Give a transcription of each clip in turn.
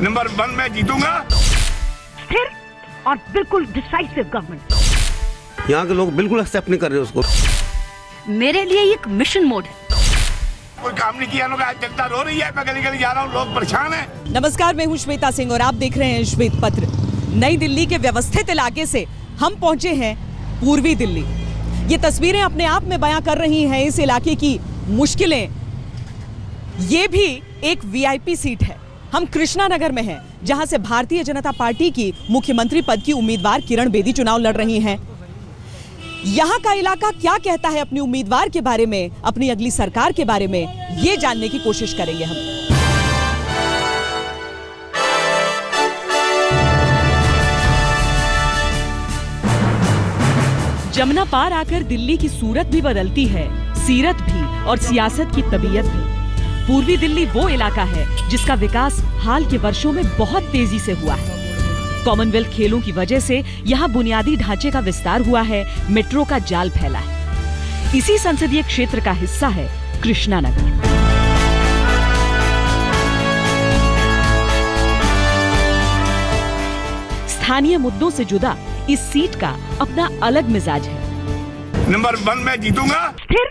Number 1 में जीतूंगा। स्थिर और बिल्कुल डिसाइसिव गवर्नमेंट। यहाँ के लोग बिल्कुल एक्सेप्ट नहीं कर रहे उसको। मेरे लिए एक मिशन मोड है। कोई काम नहीं किया, जनता रो रही है, मैं गली गली जा रहा हूँ, लोग परेशान हैं। नमस्कार, मैं हूँ श्वेता सिंह और आप देख रहे हैं श्वेत पत्र। नई दिल्ली के व्यवस्थित इलाके से हम पहुंचे हैं पूर्वी दिल्ली। ये तस्वीरें अपने आप में बयां कर रही हैं इस इलाके की मुश्किलें। ये भी एक वीआईपी सीट है। हम कृष्णा नगर में हैं, जहां से भारतीय जनता पार्टी की मुख्यमंत्री पद की उम्मीदवार किरण बेदी चुनाव लड़ रही हैं। यहाँ का इलाका क्या कहता है अपनी उम्मीदवार के बारे में, अपनी अगली सरकार के बारे में, ये जानने की कोशिश करेंगे हम। जमुना पार आकर दिल्ली की सूरत भी बदलती है, सीरत भी और सियासत की तबीयत भी। पूर्वी दिल्ली वो इलाका है जिसका विकास हाल के वर्षों में बहुत तेजी से हुआ है। कॉमनवेल्थ खेलों की वजह से यहाँ बुनियादी ढांचे का विस्तार हुआ है, मेट्रो का जाल फैला है। इसी संसदीय क्षेत्र का हिस्सा है कृष्णा नगर। स्थानीय मुद्दों से जुदा इस सीट का अपना अलग मिजाज है। नंबर 1 में जीतूंगा। स्थिर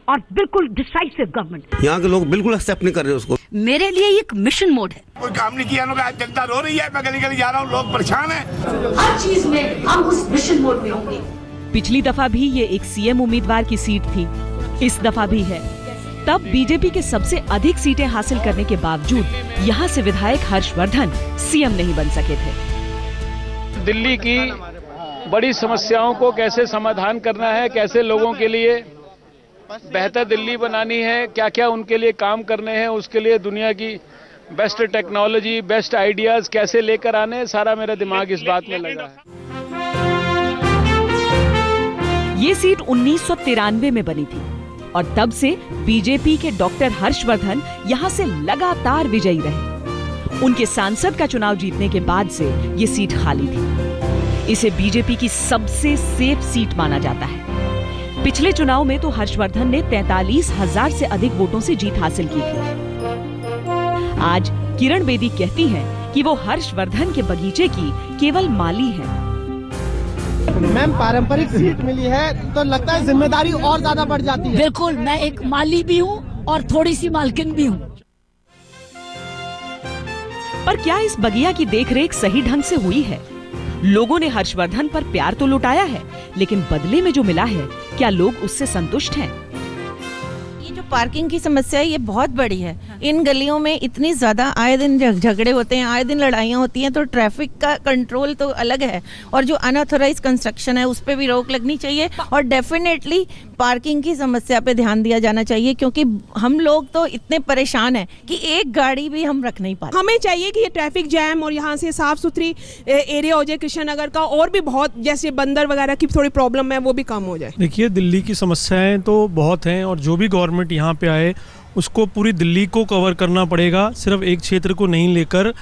और बिल्कुल डिसाइसिव गवर्नमेंट। यहाँ के लोग बिल्कुल एक्सेप्ट नहीं कर रहे उसको। मेरे लिए एक मिशन मोड है। कोई काम नहीं किया, जनता रो रही है, मैं गली गली जा रहा हूँ, लोग परेशान हैं। हर चीज में हम उस मिशन मोड में होंगे। पिछली दफा भी ये एक सीएम उम्मीदवार की सीट थी, इस दफा भी है। तब बीजेपी के सबसे अधिक सीटें हासिल करने के बावजूद यहाँ से विधायक हर्षवर्धन सीएम नहीं बन सके थे। दिल्ली की बड़ी समस्याओं को कैसे समाधान करना है, कैसे लोगों के लिए बेहतर दिल्ली बनानी है, क्या क्या उनके लिए काम करने हैं, उसके लिए दुनिया की बेस्ट टेक्नोलॉजी, बेस्ट आइडियाज कैसे लेकर आने हैं, सारा मेरा दिमाग इस बात में लगा है। ये सीट 1993 में बनी थी और तब से बीजेपी के डॉक्टर हर्षवर्धन यहाँ से लगातार विजयी रहे। उनके सांसद का चुनाव जीतने के बाद से ये सीट खाली थी। इसे बीजेपी की सबसे सेफ सीट माना जाता है। पिछले चुनाव में तो हर्षवर्धन ने 43,000 से अधिक वोटों से जीत हासिल की थी। आज किरण बेदी कहती हैं कि वो हर्षवर्धन के बगीचे की केवल माली हैं। मैम, पारंपरिक सीट मिली है तो लगता है जिम्मेदारी और ज्यादा बढ़ जाती है। बिल्कुल, मैं एक माली भी हूँ और थोड़ी सी मालकिन भी हूँ। पर क्या इस बगिया की देखरेख सही ढंग से हुई है? लोगों ने हर्षवर्धन पर प्यार तो लुटाया है, लेकिन बदले में जो मिला है, क्या लोग उससे संतुष्ट हैं? ये जो पार्किंग की समस्या है, ये बहुत बड़ी है। इन गलियों में इतनी ज्यादा आए दिन झगड़े होते हैं, आए दिन लड़ाइयाँ होती हैं, तो ट्रैफिक का कंट्रोल तो अलग है और जो अनऑथोराइज कंस्ट्रक्शन है उस पर भी रोक लगनी चाहिए और डेफिनेटली पार्किंग की समस्या पे ध्यान दिया जाना चाहिए, क्योंकि हम लोग तो इतने परेशान हैं कि एक गाड़ी भी हम रख नहीं पाते। हमें चाहिए कि ये ट्रैफिक जैम और यहाँ से साफ सुथरी एरिया हो जाए कृष्णा नगर का, और भी बहुत जैसे बंदर वगैरह की थोड़ी प्रॉब्लम है वो भी कम हो जाए। देखिए, दिल्ली की समस्याएं तो बहुत हैं और जो भी गवर्नमेंट यहाँ पे आए उसको पूरी दिल्ली को कवर करना पड़ेगा, सिर्फ एक क्षेत्र को नहीं लेकर।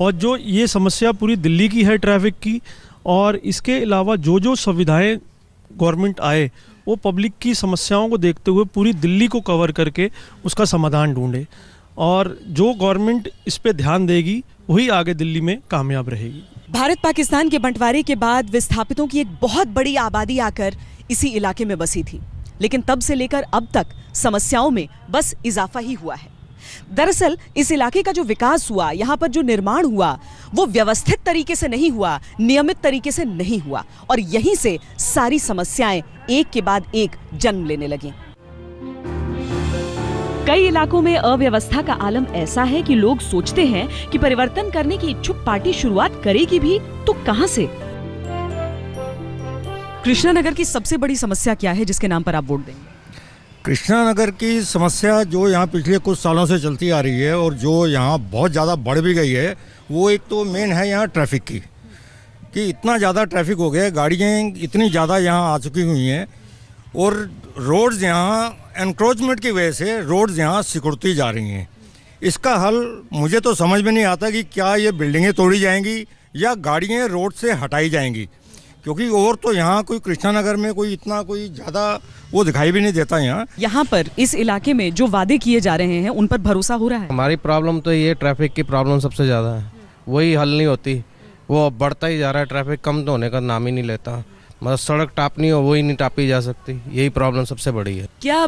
और जो ये समस्या पूरी दिल्ली की है ट्रैफिक की, और इसके अलावा जो जो सुविधाएं गवर्नमेंट आए वो पब्लिक की समस्याओं को देखते हुए पूरी दिल्ली को कवर करके उसका समाधान ढूंढे। और जो गवर्नमेंट इस पे ध्यान देगी वही आगे दिल्ली में कामयाब रहेगी। भारत पाकिस्तान के बंटवारे के बाद विस्थापितों की एक बहुत बड़ी आबादी आकर इसी इलाके में बसी थी, लेकिन तब से लेकर अब तक समस्याओं में बस इजाफा ही हुआ है। दरअसल इस इलाके का जो विकास हुआ, यहाँ पर जो निर्माण हुआ, वो व्यवस्थित तरीके से नहीं हुआ, नियमित तरीके से नहीं हुआ, और यहीं से सारी समस्याएं एक के बाद एक जन्म लेने लगी। कई इलाकों में अव्यवस्था का आलम ऐसा है कि लोग सोचते हैं कि परिवर्तन करने की इच्छुक पार्टी शुरुआत करेगी भी तो कहां से। कृष्णा नगर की सबसे बड़ी समस्या क्या है जिसके नाम पर आप वोट देंगे? कृष्णा नगर की समस्या जो यहाँ पिछले कुछ सालों से चलती आ रही है और जो यहाँ बहुत ज़्यादा बढ़ भी गई है, वो एक तो मेन है यहाँ ट्रैफिक की, कि इतना ज़्यादा ट्रैफिक हो गया है, गाड़ियाँ इतनी ज़्यादा यहाँ आ चुकी हुई हैं और रोड्स यहाँ एनक्रोचमेंट की वजह से रोड्स यहाँ सिकुड़ती जा रही हैं। इसका हल मुझे तो समझ में नहीं आता कि क्या ये बिल्डिंगें तोड़ी जाएंगी या गाड़ियाँ रोड से हटाई जाएंगी, क्योंकि और तो यहाँ कोई कृष्णा नगर में कोई इतना कोई ज़्यादा वो दिखाई भी नहीं देता। यहाँ पर इस इलाके में जो वादे किए जा रहे हैं उन पर भरोसा हो रहा है? हमारी प्रॉब्लम तो ये ट्रैफिक की प्रॉब्लम सबसे ज़्यादा है वही हल नहीं होती, वो बढ़ता ही जा रहा है, ट्रैफिक कम तो होने का नाम ही नहीं लेता। मतलब सड़क टापनी हो वो ही नहीं टापी जा सकती, यही प्रॉब्लम सबसे बड़ी है। क्या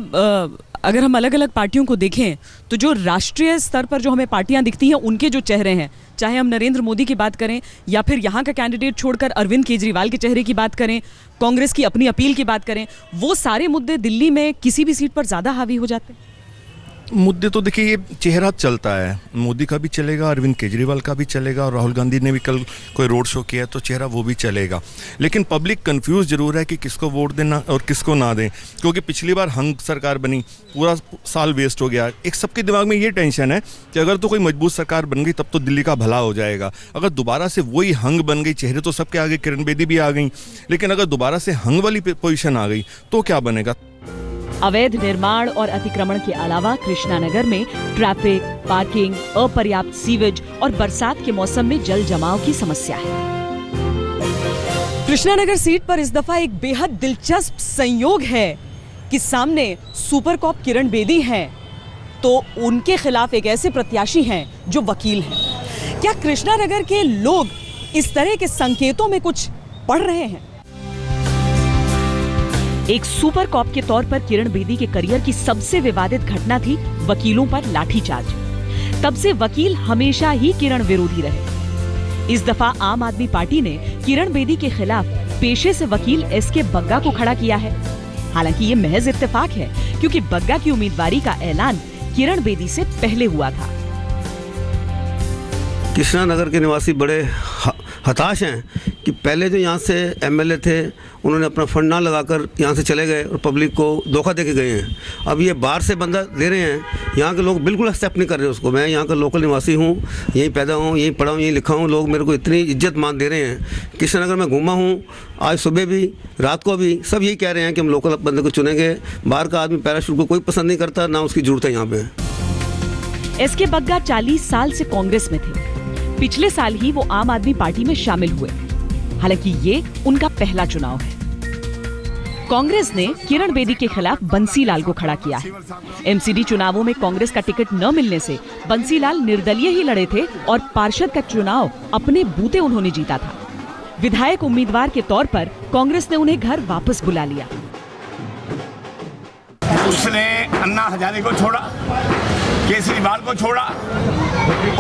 अगर हम अलग अलग पार्टियों को देखें तो जो राष्ट्रीय स्तर पर जो हमें पार्टियां दिखती हैं उनके जो चेहरे हैं, चाहे हम नरेंद्र मोदी की बात करें या फिर यहाँ का कैंडिडेट छोड़कर अरविंद केजरीवाल के चेहरे की बात करें, कांग्रेस की अपनी अपील की बात करें, वो सारे मुद्दे दिल्ली में किसी भी सीट पर ज़्यादा हावी हो जाते हैं। मुद्दे तो देखिए ये चेहरा चलता है, मोदी का भी चलेगा, अरविंद केजरीवाल का भी चलेगा, और राहुल गांधी ने भी कल कोई रोड शो किया तो चेहरा वो भी चलेगा। लेकिन पब्लिक कंफ्यूज जरूर है कि किसको वोट देना और किसको ना दें, क्योंकि पिछली बार हंग सरकार बनी, पूरा साल वेस्ट हो गया। एक सबके दिमाग में ये टेंशन है कि अगर तो कोई मजबूत सरकार बन गई तब तो दिल्ली का भला हो जाएगा। अगर दोबारा से वही हंग बन गई, चेहरे तो सबके आगे, किरण बेदी भी आ गई, लेकिन अगर दोबारा से हंग वाली पोजीशन आ गई तो क्या बनेगा। अवैध निर्माण और अतिक्रमण के अलावा कृष्णानगर में ट्रैफिक, पार्किंग, अपर्याप्त सीवेज और बरसात के मौसम में जल जमाव की समस्या है। कृष्णानगर सीट पर इस दफा एक बेहद दिलचस्प संयोग है कि सामने सुपर कॉप किरण बेदी हैं, तो उनके खिलाफ एक ऐसे प्रत्याशी हैं जो वकील हैं। क्या कृष्णानगर के लोग इस तरह के संकेतों में कुछ पढ़ रहे हैं? एक सुपर कॉप के तौर पर किरण बेदी के करियर की सबसे विवादित घटना थी वकीलों पर लाठीचार्ज। तब से वकील हमेशा ही किरण विरोधी रहे। इस दफा आम आदमी पार्टी ने किरण बेदी के खिलाफ पेशे से वकील एसके बग्गा को खड़ा किया है। हालांकि ये महज इत्तेफाक है, क्योंकि बग्गा की उम्मीदवारी का ऐलान किरण बेदी से पहले हुआ था। कृष्णानगर के निवासी बड़े हताश हैं कि पहले जो यहाँ से एमएलए थे उन्होंने अपना फंड ना लगाकर यहाँ से चले गए और पब्लिक को धोखा दे के गए हैं। अब ये बाहर से बंदा दे रहे हैं, यहाँ के लोग बिल्कुल एक्सेप्ट नहीं कर रहे उसको। मैं यहाँ का लोकल निवासी हूँ, यहीं पैदा हूँ, यहीं पढ़ा हूँ, यहीं लिखा हूँ, लोग मेरे को इतनी इज्जत मान दे रहे हैं। कृष्णानगर में घूमा हूँ, आज सुबह भी, रात को भी, सब यही कह रहे हैं कि हम लोकल बंदे को चुनेंगे। बाहर का आदमी पैराशूट को कोई पसंद नहीं करता, ना उसकी जरूरत है यहाँ पे। एसके बग्गा 40 साल से कांग्रेस में थे। पिछले साल ही वो आम आदमी पार्टी में शामिल हुए। हालांकि ये उनका पहला चुनाव है। कांग्रेस ने किरण बेदी के खिलाफ बंसीलाल को खड़ा किया है। एमसीडी चुनावों में कांग्रेस का टिकट न मिलने से बंसीलाल निर्दलीय ही लड़े थे और पार्षद का चुनाव अपने बूते उन्होंने जीता था। विधायक उम्मीदवार के तौर पर कांग्रेस ने उन्हें घर वापस बुला लिया। उसने अन्ना हजारे को छोड़ा, केजरीवाल को छोड़ा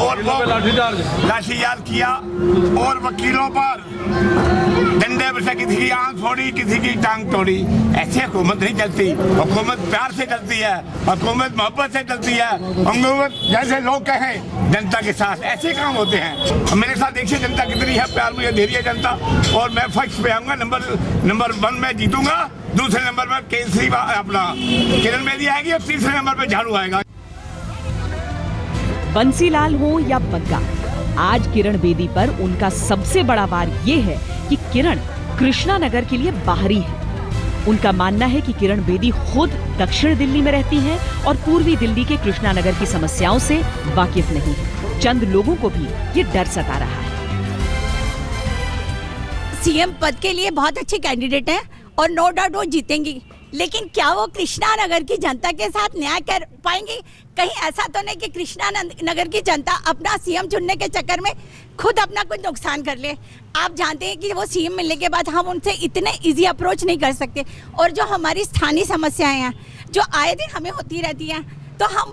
और लाठीचार्ज किया और वकीलों पर डंडे से किसी की आंख फोड़ी, किसी की टांग तोड़ी। ऐसे हुकूमत नहीं चलती। हुकूमत प्यार से चलती है, हुकूमत मोहब्बत से चलती है, हुकूमत जैसे लोग कहें जनता के साथ ऐसे काम होते हैं। मेरे साथ देखिए जनता कितनी है, प्यार मुझे दे रही है जनता, और मैं फर्स्ट पे आऊंगा, नंबर 1 में जीतूंगा, दूसरे नंबर पर केजरीवाल अपना किरण बेदी आएगी और तीसरे नंबर पर झाड़ू आएगा। बंसीलाल हो या बग्गा, आज किरण बेदी पर उनका सबसे बड़ा वार ये है कि किरण कृष्णानगर के लिए बाहरी है। उनका मानना है कि किरण बेदी खुद दक्षिण दिल्ली में रहती हैं और पूर्वी दिल्ली के कृष्णानगर की समस्याओं से वाकिफ नहीं है। चंद लोगों को भी ये डर सता रहा है। सीएम पद के लिए बहुत अच्छे कैंडिडेट हैं और नो डाउट वो जीतेंगी, लेकिन क्या वो कृष्णानगर की जनता के साथ न्याय कर पाएंगी? कहीं ऐसा तो नहीं कि कृष्णानगर की जनता अपना सीएम चुनने के चक्कर में खुद अपना कुछ नुकसान कर ले। आप जानते हैं कि वो सीएम मिलने के बाद हम उनसे इतने इजी अप्रोच नहीं कर सकते, और जो हमारी स्थानीय समस्याएं हैं जो आए दिन हमें होती रहती हैं, तो हम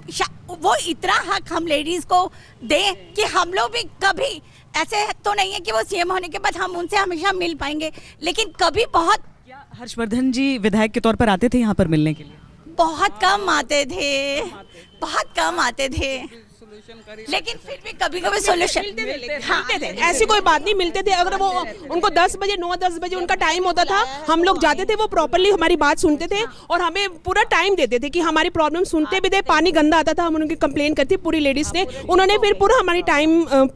वो इतना हक हम लेडीज को दें कि हम लोग भी कभी ऐसे तो नहीं है कि वो सीएम होने के बाद हम उनसे हमेशा मिल पाएंगे, लेकिन कभी बहुत। हर्षवर्धन जी विधायक के तौर पर आते थे यहाँ पर मिलने के लिए? बहुत कम आते थे, बहुत कम आते थे, लेकिन फिर भी कभी कभी सोल्यूशन मिलते थे। ऐसी कोई बात नहीं, मिलते थे। अगर वो उनको 10 बजे 9-10 बजे उनका टाइम होता था, हम लोग जाते थे, वो प्रॉपर्ली हमारी बात सुनते थे और हमें पूरा टाइम देते थे कि हमारी प्रॉब्लम सुनते भी थे। पानी गंदा आता था, हम उनकी कंप्लेन करती पूरी लेडीज ने, उन्होंने फिर पूरा हमारी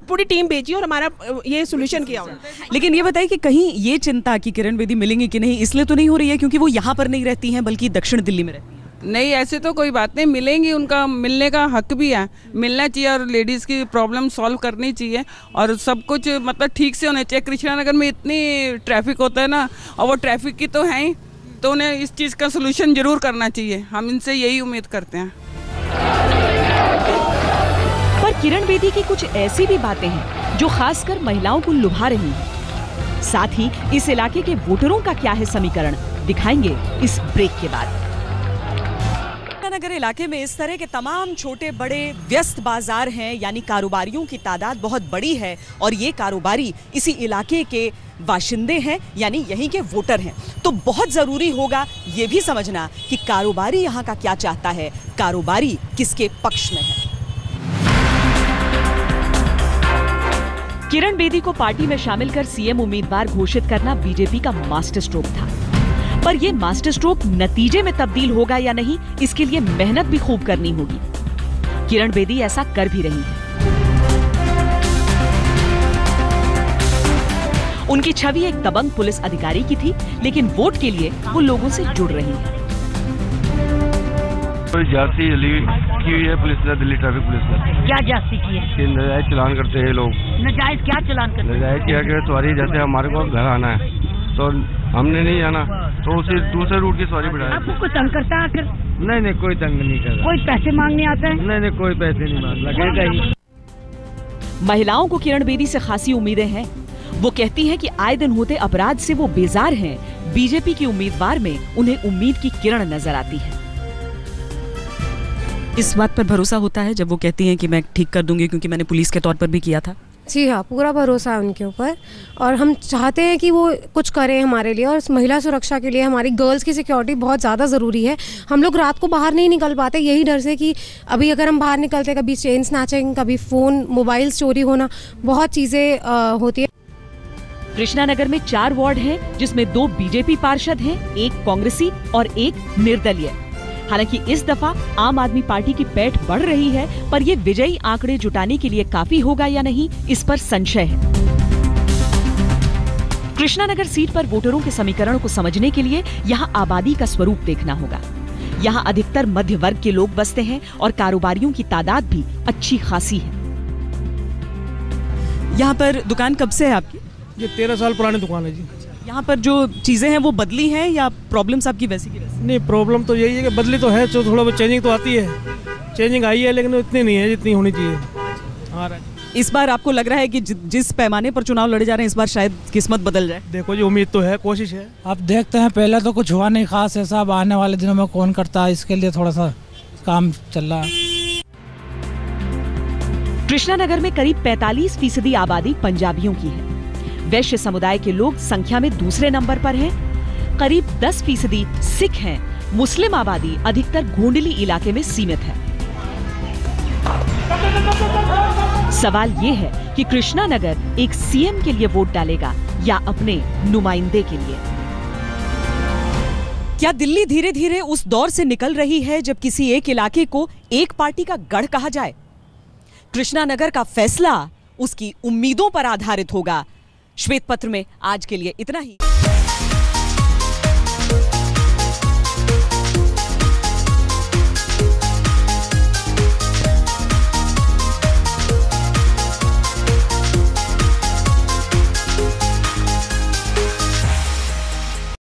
पूरी टीम भेजी और हमारा ये सोल्यूशन किया। लेकिन ये बताइए कि कहीं ये चिंता कि किरण बेदी मिलेंगी कि नहीं, इसलिए तो नहीं हो रही है क्योंकि वो यहाँ पर नहीं रहती हैं बल्कि दक्षिण दिल्ली में रहती हैं? नहीं, ऐसे तो कोई बात नहीं, मिलेंगी, उनका मिलने का हक भी है, मिलना चाहिए और लेडीज़ की प्रॉब्लम सॉल्व करनी चाहिए और सब कुछ मतलब ठीक से होना चाहिए। कृष्णानगर में इतनी ट्रैफिक होता है ना, और वो ट्रैफिक की तो है ही, तो उन्हें इस चीज़ का सलूशन जरूर करना चाहिए। हम इनसे यही उम्मीद करते हैं। पर किरण बेदी की कुछ ऐसी भी बातें हैं जो खासकर महिलाओं को लुभा रही है। साथ ही इस इलाके के वोटरों का क्या है समीकरण, दिखाएंगे इस ब्रेक के बाद। नगर इलाके में इस तरह के तमाम छोटे बड़े व्यस्त बाजार हैं, यानी कारोबारियों की तादाद बहुत बड़ी है और ये कारोबारी इसी इलाके के बाशिंदे हैं, यानी यहीं के वोटर हैं। तो बहुत जरूरी होगा ये भी समझना कि कारोबारी यहाँ का क्या चाहता है, कारोबारी किसके पक्ष में है। किरण बेदी को पार्टी में शामिल कर सीएम उम्मीदवार घोषित करना बीजेपी का मास्टर स्ट्रोक था, पर यह मास्टर स्ट्रोक नतीजे में तब्दील होगा या नहीं, इसके लिए मेहनत भी खूब करनी होगी। किरण बेदी ऐसा कर भी रही है। उनकी छवि एक दबंग पुलिस अधिकारी की थी, लेकिन वोट के लिए वो लोगों से जुड़ रही है। जाती की हुई है पुलिस ने, दिल्ली ट्रैफिक पुलिस ने। क्या जाती की है? नजायज चलान करते हैं लोग। नजायज क्या चलान करते हैं? नजायज क्या कि सवारी, जैसे हमारे को घर आना है तो हमने नहीं जाना तो उसे दूसरे रूट की सवारी बिठाए। आपको कोई तंग करता है आखिर? नहीं, कोई तंग नहीं कर रहा। कोई पैसे मांगने आता है? नहीं, कोई पैसे नहीं मांग, लगेगा ही। महिलाओं को किरण बेदी से खासी उम्मीदें हैं। वो कहती हैं कि आए दिन होते अपराध से वो बेजार हैं। बीजेपी की उम्मीदवार में उन्हें उम्मीद की किरण नजर आती है। इस बात पर भरोसा होता है जब वो कहती हैं कि मैं ठीक कर दूंगी, क्योंकि मैंने पुलिस के तौर पर भी किया था। जी हाँ, पूरा भरोसा है उनके ऊपर और हम चाहते हैं कि वो कुछ करें हमारे लिए। और महिला सुरक्षा के लिए हमारी गर्ल्स की सिक्योरिटी बहुत ज़्यादा ज़रूरी है। हम लोग रात को बाहर नहीं निकल पाते यही डर से कि अभी अगर हम बाहर निकलते, कभी चेन स्नैचिंग, कभी फ़ोन मोबाइल चोरी होना, बहुत चीज़ें होती है। कृष्णानगर में 4 वार्ड हैं, जिसमें 2 बीजेपी पार्षद हैं, 1 कांग्रेसी और 1 निर्दलीय। हालांकि इस दफा आम आदमी पार्टी की पैठ बढ़ रही है, पर ये विजयी आंकड़े जुटाने के लिए काफी होगा या नहीं, इस पर संशय है। कृष्णानगर सीट पर वोटरों के समीकरण को समझने के लिए यहाँ आबादी का स्वरूप देखना होगा। यहाँ अधिकतर मध्य वर्ग के लोग बसते हैं और कारोबारियों की तादाद भी अच्छी खासी है। यहाँ पर दुकान कब से है आपकी? ये 13 साल पुरानी दुकान है जी। यहाँ पर जो चीज़ें हैं वो बदली हैं या प्रॉब्लम्स आपकी वैसी की वैसी? नहीं, प्रॉब्लम तो यही है कि बदली तो है, जो थोड़ा बहुत चेंजिंग तो आती है, चेंजिंग आई है, लेकिन इतनी नहीं है जितनी होनी चाहिए। इस बार आपको लग रहा है कि जिस पैमाने पर चुनाव लड़े जा रहे हैं इस बार शायद किस्मत बदल जाए? देखो जी, उम्मीद तो है, कोशिश है। अब देखते हैं, पहले तो कुछ हुआ नहीं खास ऐसा, अब आने वाले दिनों में कौन करता है, इसके लिए थोड़ा सा काम चल रहा है। कृष्णानगर में करीब 45% आबादी पंजाबियों की है। वैश्य समुदाय के लोग संख्या में दूसरे नंबर पर हैं। करीब 10% सिख हैं। मुस्लिम आबादी अधिकतर गोंडली इलाके में सीमित है। सवाल ये है कि कृष्णानगर एक सीएम के लिए वोट डालेगा या अपने नुमाइंदे के लिए। क्या दिल्ली धीरे धीरे उस दौर से निकल रही है जब किसी एक इलाके को एक पार्टी का गढ़ कहा जाए? कृष्णानगर का फैसला उसकी उम्मीदों पर आधारित होगा। श्वेत पत्र में आज के लिए इतना ही।